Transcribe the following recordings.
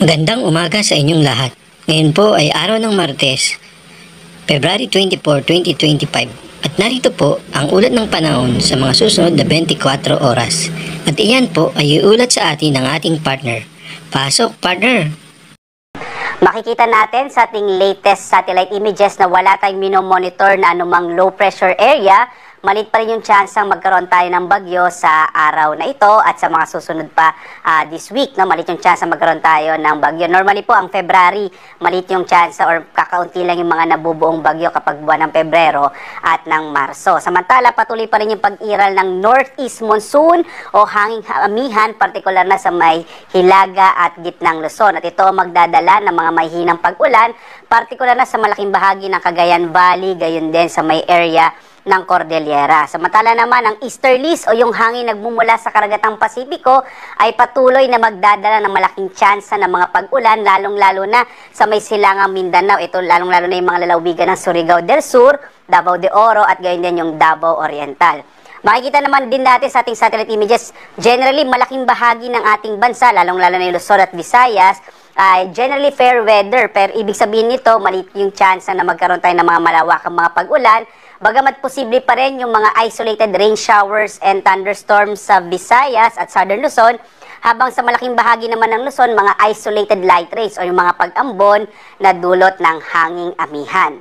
Magandang umaga sa inyong lahat. Ngayon po ay araw ng Martes, February 24, 2025. At narito po ang ulat ng panahon sa mga susunod na 24 oras. At iyan po ay iulat sa atin ng ating partner. Pasok, partner! Makikita natin sa ating latest satellite images na wala tayong minomonitor na anumang low pressure area. Malit pa rin yung chance ang magkaroon tayo ng bagyo sa araw na ito at sa mga susunod pa this week. No? Malit yung chance ang magkaroon tayo ng bagyo. Normally po ang February, malit yung chance or kakaunti lang yung mga nabubuong bagyo kapag buwan ng Pebrero at ng Marso. Samantala, patuloy pa rin yung pag-iral ng northeast monsoon o hanging amihan, partikular na sa may Hilaga at gitnang Luzon. At ito magdadala ng mga mahihinang pag-ulan, partikular na sa malaking bahagi ng Cagayan Valley, gayon din sa may area ng Cordillera. Samantala naman, ang easterlies o yung hangin nagmumula sa karagatang Pasipiko ay patuloy na magdadala ng malaking tsansa ng mga pag-ulan, lalong-lalo na sa may silangang Mindanao. Ito lalong-lalo na yung mga lalawigan ng Surigao del Sur, Davao de Oro at gayon din yung Davao Oriental. Makikita naman din natin sa ating satellite images, generally malaking bahagi ng ating bansa, lalong-lalo na yung Luzon at Visayas, generally fair weather, pero ibig sabihin nito, maliit yung chance na magkaroon tayo ng mga malawakang mga pag-ulan. Bagamat posible pa rin yung mga isolated rain showers and thunderstorms sa Visayas at Southern Luzon, habang sa malaking bahagi naman ng Luzon, mga isolated light rains o yung mga pag-ambon na dulot ng hanging amihan.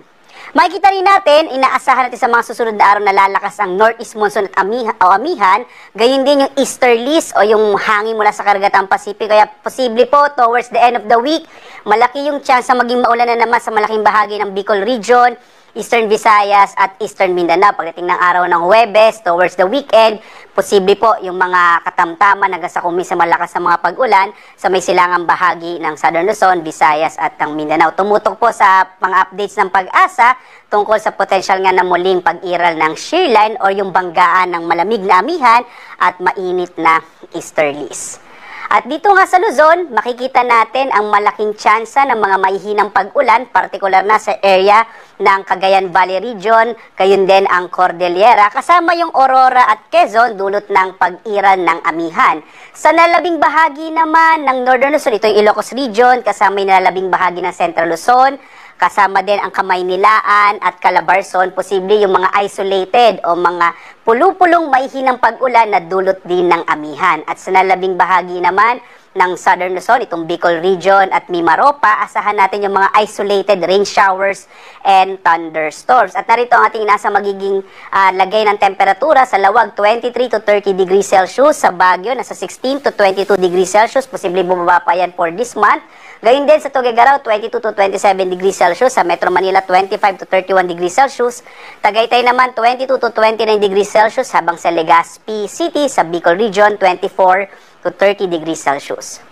Makikita rin natin, inaasahan natin sa mga susunod na araw na lalakas ang northeast monsoon at amihan, gayon din yung easterlies o yung hangin mula sa karagatang Pasipiko. Kaya posible po towards the end of the week, malaki yung chance na maging maulan na naman sa malaking bahagi ng Bicol region, Eastern Visayas at Eastern Mindanao. Pagdating ng araw ng Huwebes, towards the weekend, posible po yung mga katamtaman hanggang sa kumisa malakas sa mga pag-ulan sa may silangang bahagi ng Southern Luzon, Visayas at ng Mindanao. Tumutok po sa mga updates ng Pag-asa tungkol sa potensyal nga na muling pag-iral ng shear line o yung banggaan ng malamig na amihan at mainit na easterlies. At dito nga sa Luzon, makikita natin ang malaking tsansa ng mga maihinang pag-ulan, partikular na sa area ng Cagayan Valley Region, gayon din ang Cordillera, kasama yung Aurora at Quezon, dulot ng pag-iral ng amihan. Sa nalabing bahagi naman ng Northern Luzon, ito yung Ilocos Region, kasama yung nalabing bahagi ng Central Luzon, kasama din ang Kamaynilaan at Calabarzon, posible yung mga isolated o mga pulupulong maihinang pag-ulan na dulot din ng amihan. At sa nalabing bahagi naman ng Southern Luzon, itong Bicol Region at Mimaropa, asahan natin yung mga isolated rain showers and thunderstorms. At narito ang ating nasa magiging lagay ng temperatura sa Lawag, 23 to 30 degrees Celsius, sa Baguio, nasa 16 to 22 degrees Celsius, posible bumaba pa yan for this month. Gayon din sa Tuguegarao, 22 to 27 degrees Celsius. Sa Metro Manila, 25 to 31 degrees Celsius. Tagaytay naman, 22 to 29 degrees Celsius. Habang sa Legazpi City, sa Bicol Region, 24 to 30 degrees Celsius.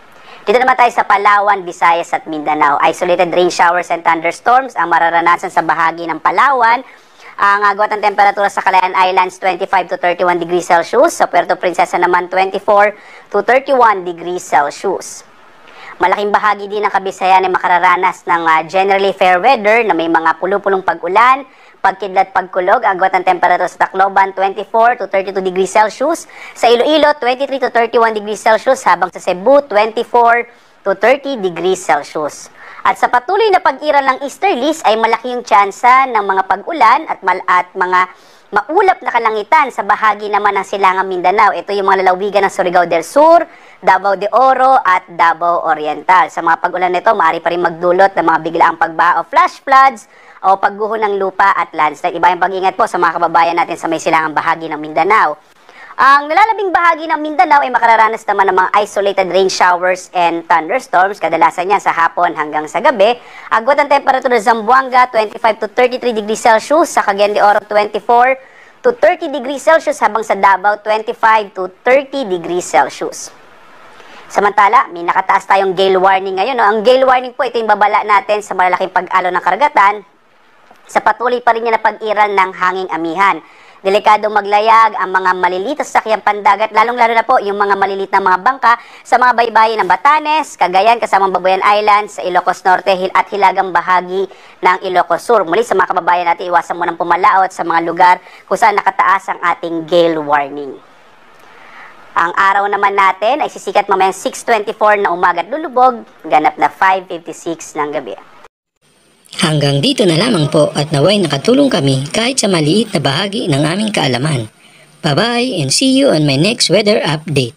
Dito naman tayo sa Palawan, Visayas at Mindanao. Isolated rain showers and thunderstorms ang mararanasan sa bahagi ng Palawan. Ang agwat ng temperatura sa Calayan Islands, 25 to 31 degrees Celsius. Sa Puerto Princesa naman, 24 to 31 degrees Celsius. Malaking bahagi din ng Kabisayan ay makararanas ng generally fair weather na may mga pulupulong pag-ulan, pagkidlat, pagkulog. Agwat ng temperatura sa Tacloban, 24 to 32 degrees Celsius. Sa Iloilo, 23 to 31 degrees Celsius. Habang sa Cebu, 24 to 30 degrees Celsius. At sa patuloy na pag-iral ng easterlies ay malaki yung tsansa ng mga pag-ulan at mga maulap na kalangitan sa bahagi naman ng silangang Mindanao. Ito yung mga lalawigan ng Surigao del Sur, Davao de Oro at Davao Oriental. Sa mga pag-ulan nito, maaari pa rin magdulot ng mga biglaang pagbaha o flash floods o pagguho ng lupa at landslide. Iba yung pag-ingat po sa mga kababayan natin sa may silangang bahagi ng Mindanao. Ang nalalabing bahagi ng Mindanao ay makararanas naman ng mga isolated rain showers and thunderstorms, kadalasan yan sa hapon hanggang sa gabi. Agwat ang temperatura sa Zamboanga, 25 to 33 degrees Celsius. Sa Cagayan de Oro, 24 to 30 degrees Celsius. Habang sa Davao, 25 to 30 degrees Celsius. Samantala, may nakataas tayong gale warning ngayon. Ang gale warning po, ito yung babala natin sa malalaking pag-alo ng karagatan sa patuloy pa rin niya na pag-iral ng hanging amihan. Delikadong maglayag ang mga maliliit na sasakyang pandagat, lalong-lalo na po yung mga maliliit na mga bangka sa mga baybayin ng Batanes, Cagayan, kasamang Babuyan Islands, sa Ilocos Norte at hilagang bahagi ng Ilocos Sur. Muli sa mga kababayan natin, iwasan mo ng pumalaot sa mga lugar kung saan nakataas ang ating gale warning. Ang araw naman natin ay sisikat mamayang 6:24 na umaga at lulubog, ganap na 5:56 ng gabi. Hanggang dito na lamang po at naway nakatulong kami kahit sa maliit na bahagi ng aming kaalaman. Bye-bye and see you on my next weather update.